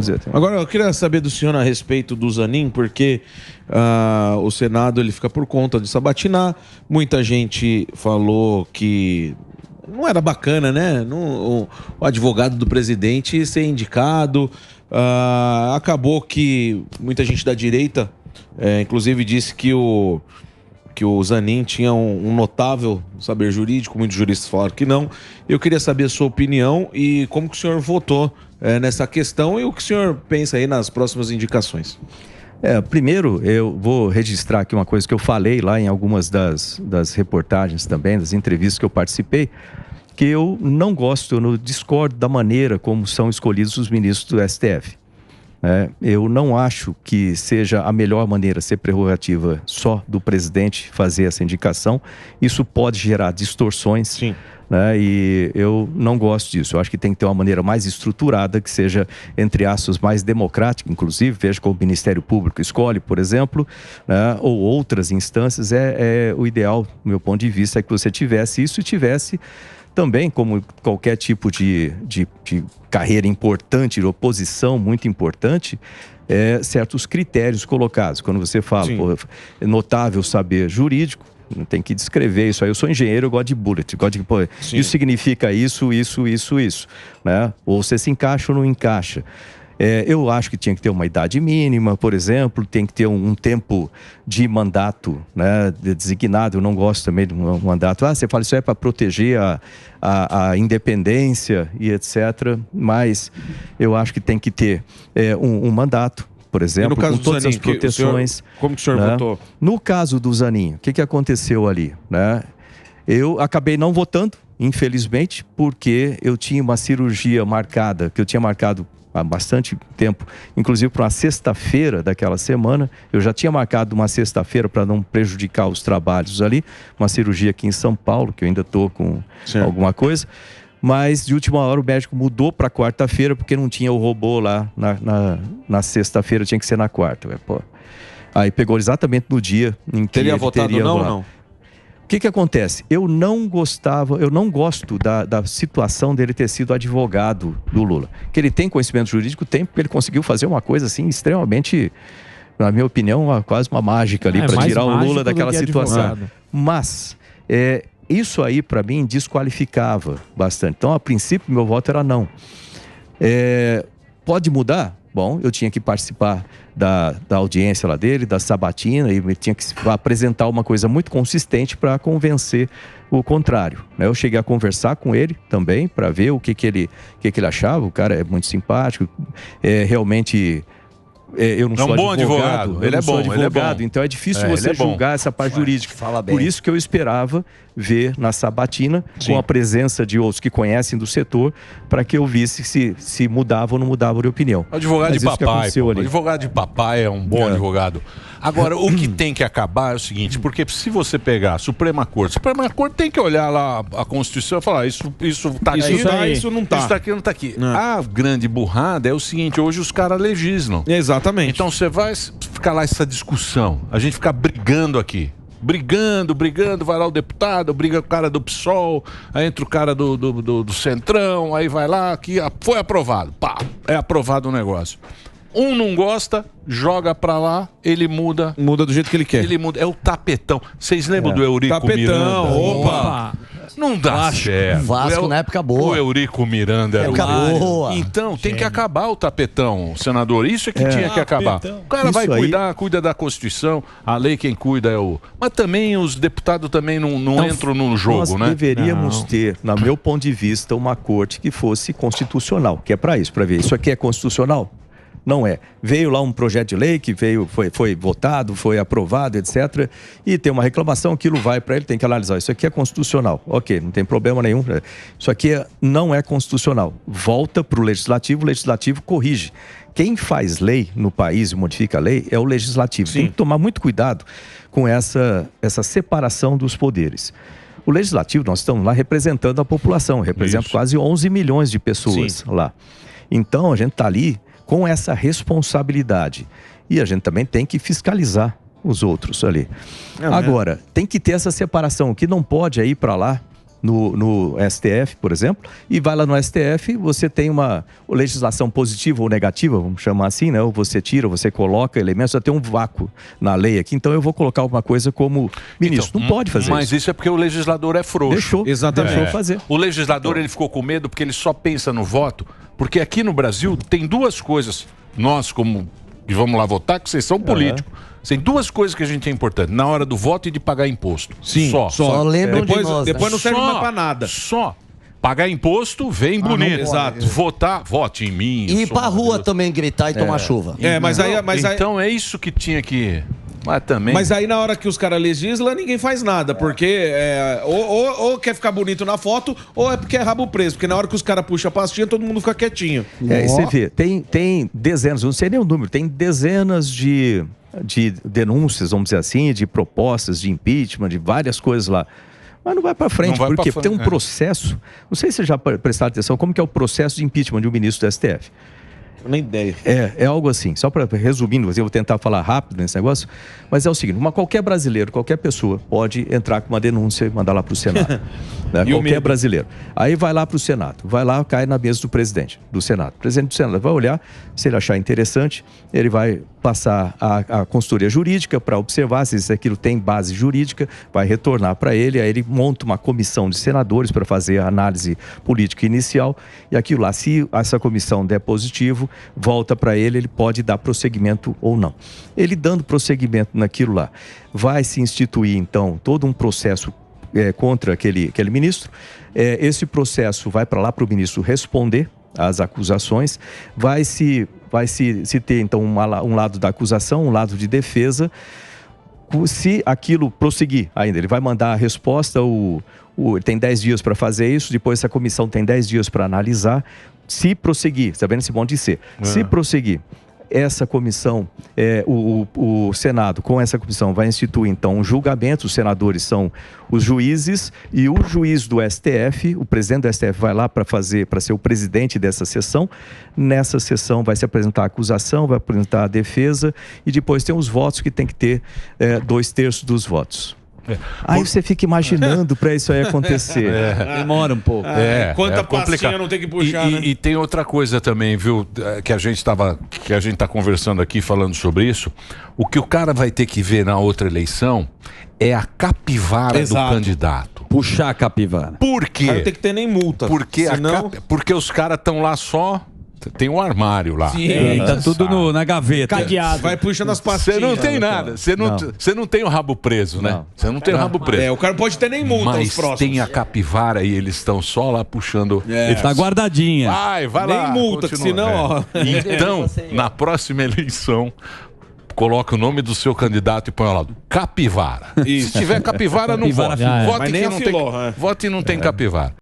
vamos dizer. Agora, eu queria saber do senhor a respeito do Zanin, porque o Senado ele fica por conta de sabatinar. Muita gente falou que não era bacana, né? O advogado do presidente ser indicado. Acabou que muita gente da direita, inclusive, disse que o Zanin tinha um notável saber jurídico. Muitos juristas falaram que não. Eu queria saber a sua opinião e como que o senhor votou nessa questão e o que o senhor pensa aí nas próximas indicações. Primeiro, eu vou registrar aqui uma coisa que eu falei lá em algumas das reportagens também, das entrevistas que eu participei, que eu não gosto, eu discordo da maneira como são escolhidos os ministros do STF. Eu não acho que seja a melhor maneira ser prerrogativa só do presidente fazer essa indicação. Isso pode gerar distorções. Sim. E eu não gosto disso. Eu acho que tem que ter uma maneira mais estruturada, que seja, entre aspas, mais democrática, inclusive, veja como o Ministério Público escolhe, por exemplo, ou outras instâncias. O ideal, do meu ponto de vista, é que você tivesse isso e tivesse também, como qualquer tipo de carreira importante, de oposição muito importante, certos critérios colocados. Quando você fala, notável saber jurídico, tem que descrever isso aí. Eu sou engenheiro, eu gosto de bullet, isso significa isso, né? Ou você se encaixa ou não encaixa. Eu acho que tinha que ter uma idade mínima, por exemplo, tem que ter um tempo de mandato, né, designado. Eu não gosto também de um mandato. Você fala, isso é para proteger a independência e etc. Mas eu acho que tem que ter um mandato, por exemplo, com todas as proteções. Como que o senhor votou? No caso do Zanin, o que aconteceu ali, né? Eu acabei não votando, infelizmente, porque eu tinha uma cirurgia marcada, que eu tinha marcado há bastante tempo, inclusive para uma sexta-feira daquela semana. Eu já tinha marcado uma sexta-feira para não prejudicar os trabalhos ali, uma cirurgia aqui em São Paulo, que eu ainda estou com alguma coisa, mas de última hora o médico mudou para quarta-feira, porque não tinha o robô lá na sexta-feira, tinha que ser na quarta. Aí pegou exatamente no dia em que teria votado teria não ou não? O que acontece? Eu não gosto da situação dele ter sido advogado do Lula. Que ele tem conhecimento jurídico, tem, porque ele conseguiu fazer uma coisa assim extremamente, na minha opinião, quase uma mágica ali para tirar o Lula daquela situação. Advogado. Mas isso aí para mim desqualificava bastante. Então, a princípio, meu voto era não. Pode mudar? Bom, eu tinha que participar da audiência lá dele, da sabatina, e tinha que apresentar uma coisa muito consistente para convencer o contrário. Eu cheguei a conversar com ele também, para ver o que ele achava. O cara é muito simpático, realmente... eu não sou bom advogado. Ele é bom, então é difícil você julgar essa parte jurídica. Fala bem. Por isso que eu esperava ver na sabatina, com a presença de outros que conhecem do setor, para que eu visse se mudava ou não mudava de opinião. Advogado Mas de isso que papai, aconteceu ali. advogado de papai é um bom advogado. Agora, o que tem que acabar é o seguinte, porque se você pegar a Suprema Corte tem que olhar lá a Constituição e falar, isso tá aqui, isso não tá. Isso tá aqui, não tá aqui. A grande burrada é o seguinte, hoje os caras legislam. Exatamente. Então você vai ficar lá essa discussão, a gente fica brigando aqui. Brigando, vai lá o deputado, briga com o cara do PSOL, aí entra o cara do Centrão, aí vai lá, que foi aprovado, pá, é aprovado o negócio. Um não gosta, joga pra lá, ele muda. Muda do jeito que ele quer. Ele muda, é o tapetão. Vocês lembram do Eurico Miranda? Opa! Não dá certo. Vasco na época boa. O Eurico Miranda era época boa. Então, tem que acabar o tapetão, senador. Isso é que tinha que acabar. O cara vai cuida da Constituição, a lei quem cuida é o... Mas também os deputados também não entram no jogo, nós né? Deveríamos ter, no meu ponto de vista, uma corte que fosse constitucional, que é para isso, para ver. Isso aqui é constitucional? Não é. Veio lá um projeto de lei que foi votado, foi aprovado, etc. E tem uma reclamação, aquilo vai para ele, tem que analisar. Isso aqui é constitucional. Ok, não tem problema nenhum. Isso aqui não é constitucional. Volta para o legislativo corrige. Quem faz lei no país e modifica a lei é o legislativo. Sim. Tem que tomar muito cuidado com essa separação dos poderes. O legislativo, nós estamos lá representando a população, representa quase 11 milhões de pessoas lá. Então, a gente está ali com essa responsabilidade. E a gente também tem que fiscalizar os outros ali. Agora, tem que ter essa separação. O que não pode é ir para lá no STF, por exemplo, e vai lá no STF, você tem uma legislação positiva ou negativa, vamos chamar assim, né? Ou você tira, ou você coloca elementos, já tem um vácuo na lei aqui, então eu vou colocar alguma coisa como ministro. Então, não pode fazer mas isso é porque o legislador é frouxo. Deixou, exatamente. Deixou fazer. O legislador ele ficou com medo porque ele só pensa no voto, porque aqui no Brasil tem duas coisas, nós como que vamos lá votar, que vocês são políticos. Tem duas coisas que a gente é importante, na hora do voto e de pagar imposto. Sim, Só lembram de nós. Depois não serve mais pra nada. Só. Pagar imposto, vem bonito. Exato. Votar, vote em mim. E ir pra rua também gritar e tomar chuva. Então é isso que tinha que... Mas também... Mas aí na hora que os caras legislam, ninguém faz nada, porque ou quer ficar bonito na foto, ou é porque é rabo preso, porque na hora que os caras puxam a pastinha, todo mundo fica quietinho. E você vê, tem dezenas, não sei nem o número, tem dezenas de denúncias, vamos dizer assim, de propostas de impeachment, de várias coisas lá. Mas não vai para frente, porque tem um processo, não sei se você já prestaram atenção, como que é o processo de impeachment de um ministro do STF. Nem ideia. É algo assim, só para resumindo, eu vou tentar falar rápido nesse negócio, mas é o seguinte, qualquer brasileiro, qualquer pessoa pode entrar com uma denúncia e mandar lá para o Senado. Né? Qualquer brasileiro. Aí vai lá para o Senado, vai lá, cai na mesa do presidente do Senado. O presidente do Senado vai olhar, se ele achar interessante, ele vai passar a consultoria jurídica para observar se isso aquilo tem base jurídica, vai retornar para ele, aí ele monta uma comissão de senadores para fazer a análise política inicial, e aquilo lá, se essa comissão der positivo, volta para ele, ele pode dar prosseguimento ou não. Ele dando prosseguimento naquilo lá, vai se instituir então todo um processo contra aquele ministro. Esse processo vai para lá para o ministro responder às acusações, vai se ter então um lado da acusação, um lado de defesa. Se aquilo prosseguir ainda, ele vai mandar a resposta, tem 10 dias para fazer isso, depois essa comissão tem 10 dias para analisar. Se prosseguir, está vendo esse modo de ser? Se prosseguir, essa comissão, o Senado, com essa comissão, vai instituir então um julgamento. Os senadores são os juízes, e o juiz do STF, o presidente do STF, vai lá para ser o presidente dessa sessão. Nessa sessão vai se apresentar a acusação, vai apresentar a defesa, e depois tem os votos, que tem que ter 2/3 dos votos. Aí você fica imaginando para isso aí acontecer. Demora um pouco. Quanta pastinha não tem que puxar, né? E tem outra coisa também, viu, que a gente tá conversando aqui, falando sobre isso. O que o cara vai ter que ver na outra eleição é a capivara do candidato. Puxar a capivara. Por quê? Não tem que ter nem multa. Porque os caras estão lá só... Tem um armário lá. Sim, tá tudo na gaveta. Cadeado. Vai puxando as pastinhas. Você não tem nada. Você não tem o rabo preso, né? Você não tem o rabo preso. O cara pode ter nem multa. Mas tem a capivara e eles estão só lá puxando. Tá guardadinha. Vai lá. Nem multa, senão... Então, na próxima eleição, coloca o nome do seu candidato e põe lá, capivara. Se tiver capivara, não vote. Vote que não tem capivara.